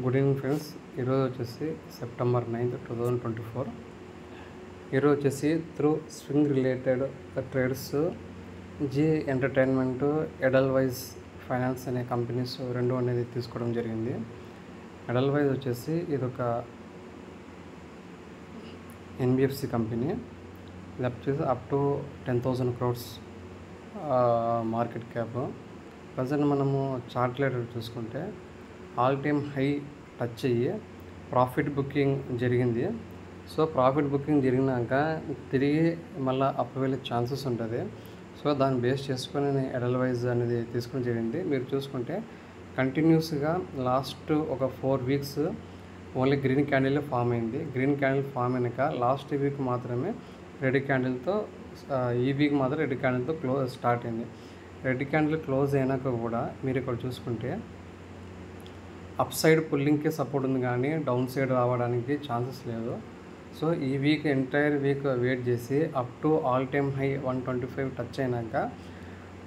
Good evening friends. ఈరోజు వచ్చేసి September 9th 2024. ఈరోజు వచ్చేసి through swing related trades Zee Entertainment, Edelweiss Finance అనే కంపెనీస్ రెండు అనేది తీసుకోవడం జరిగింది. ఎడల్వైజ్ వచ్చేసి ఇదొక ఎన్బిఎఫ్సి కంపెనీ. ఇది వచ్చేసి up to 10,000 crores market cap. Present మనము చార్ట్ రేట్ చూసుకుంటే ఆల్ టైమ్ హై టచ్ అయ్యి ప్రాఫిట్ బుకింగ్ జరిగింది. సో ప్రాఫిట్ బుకింగ్ జరిగినాక తిరిగి మళ్ళీ అప్ వెళ్ళే ఛాన్సెస్ ఉంటుంది. సో దాన్ని బేస్ చేసుకొని నేను ఎడల్వైజ్ అనేది తీసుకుని జరిగింది. మీరు చూసుకుంటే కంటిన్యూస్గా లాస్ట్ ఒక 4 weeks only green candle form అయింది. గ్రీన్ క్యాండిల్ ఫామ్ అయినాక లాస్ట్ వీక్ మాత్రమే రెడ్ క్యాండిల్తో, ఈ వీక్ మాత్రం రెడ్ క్యాండిల్తో స్టార్ట్ అయింది. రెడ్ క్యాండిల్ క్లోజ్ అయినాక కూడా మీరు ఇక్కడ చూసుకుంటే అప్ సైడ్ పుల్లింగ్కి సపోర్ట్ ఉంది, కానీ డౌన్ సైడ్ రావడానికి ఛాన్సెస్ లేదు. సో ఈ వీక్ ఎంటైర్ వీక్ వెయిట్ చేసి up to all time high 125 touch అయినాక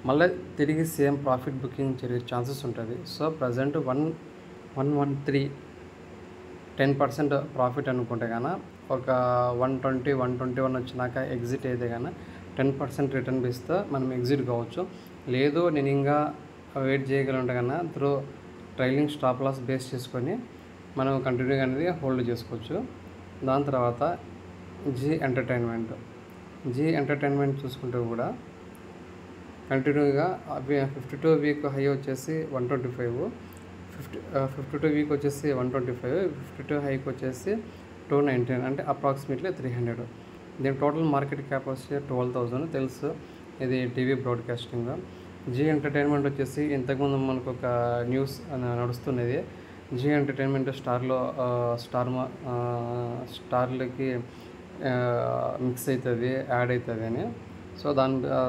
మళ్ళీ తిరిగి సేమ్ ప్రాఫిట్ బుకింగ్ జరిగే ఛాన్సెస్ ఉంటుంది. సో ప్రజెంట్ 113 10% ప్రాఫిట్ అనుకుంటే కానీ ఒక 120 121 వచ్చినాక ఎగ్జిట్ అయితే కానీ 10% రిటర్న్ ఇస్తే మనం ఎగ్జిట్ కావచ్చు. లేదు నేను ఇంకా వెయిట్ చేయగలంటే కన్నా through trailing stop loss base చేసుకొని మనం కంటిన్యూగా అనేది హోల్డ్ చేసుకోవచ్చు. దాని తర్వాత జీ ఎంటర్టైన్మెంట్ చూసుకుంటే కూడా కంటిన్యూగా 52 వీక్ హై వచ్చేసి 125, 52 వీక్ వచ్చేసి 125, 52 హైకి వచ్చేసి 219, అంటే అప్రాక్సిమేట్లీ 300. దీని టోటల్ మార్కెట్ క్యాప్ వచ్చి 12,000 తెలుసు. ఇది టీవీ బ్రాడ్కాస్టింగ్. జీ ఎంటర్టైన్మెంట్ వచ్చేసి ఇంతకుముందు మనకు ఒక న్యూస్ నడుస్తున్నది, జీ ఎంటర్టైన్మెంట్ స్టార్లకి మిక్స్ అవుతుంది, యాడ్ అవుతుంది అని. సో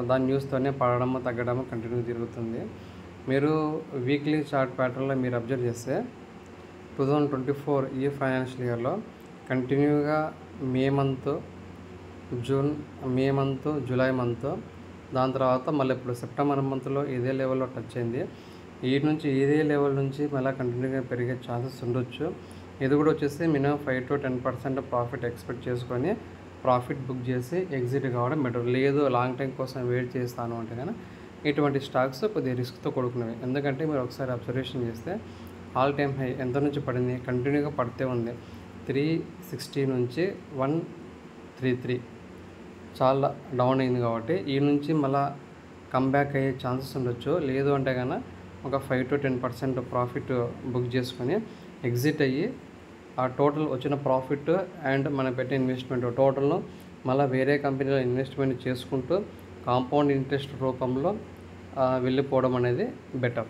దాని న్యూస్తోనే పడడము తగ్గడము కంటిన్యూ జరుగుతుంది. మీరు వీక్లీ చార్ట్ ప్యాటర్న్లో మీరు అబ్జర్వ్ చేస్తే 2024 ఈ ఫైనాన్షియల్ ఇయర్లో కంటిన్యూగా మే మంత్, జూలై మంత్, దాని తర్వాత మళ్ళీ ఇప్పుడు సెప్టెంబర్ మంత్లో ఇదే లెవెల్లో టచ్ అయింది. వీటి నుంచి ఇదే లెవెల్ నుంచి మళ్ళీ కంటిన్యూగా పెరిగే ఛాన్సెస్ ఉండొచ్చు. ఇది కూడా వచ్చేసి మినిమం 5 to 10% ప్రాఫిట్ ఎక్స్పెక్ట్ చేసుకొని ప్రాఫిట్ బుక్ చేసి ఎగ్జిట్ కావడం బెటర్. లేదు లాంగ్ టైం కోసం వెయిట్ చేస్తాను అంటే కానీ ఇటువంటి స్టాక్స్ కొద్దిగా రిస్క్తో కూడుకున్నవి. ఎందుకంటే మీరు ఒకసారి అబ్జర్వేషన్ చేస్తే ఆల్ టైమ్ హై ఎంత నుంచి పడింది, కంటిన్యూగా పడితే ఉంది. 360 నుంచి 133 చాలా డౌన్ అయింది. కాబట్టి ఈ నుంచి మళ్ళీ కమ్బ్యాక్ అయ్యే ఛాన్సెస్ ఉండొచ్చు. లేదు అంటే కన్నా ఒక 5 to 10% ప్రాఫిట్ బుక్ చేసుకొని ఎగ్జిట్ అయ్యి ఆ టోటల్ వచ్చిన ప్రాఫిట్ అండ్ మనం పెట్టే ఇన్వెస్ట్మెంట్ టోటల్ను మళ్ళీ వేరే కంపెనీలో ఇన్వెస్ట్మెంట్ చేసుకుంటూ కాంపౌండ్ ఇంట్రెస్ట్ రూపంలో వెళ్ళిపోవడం అనేది బెటర్.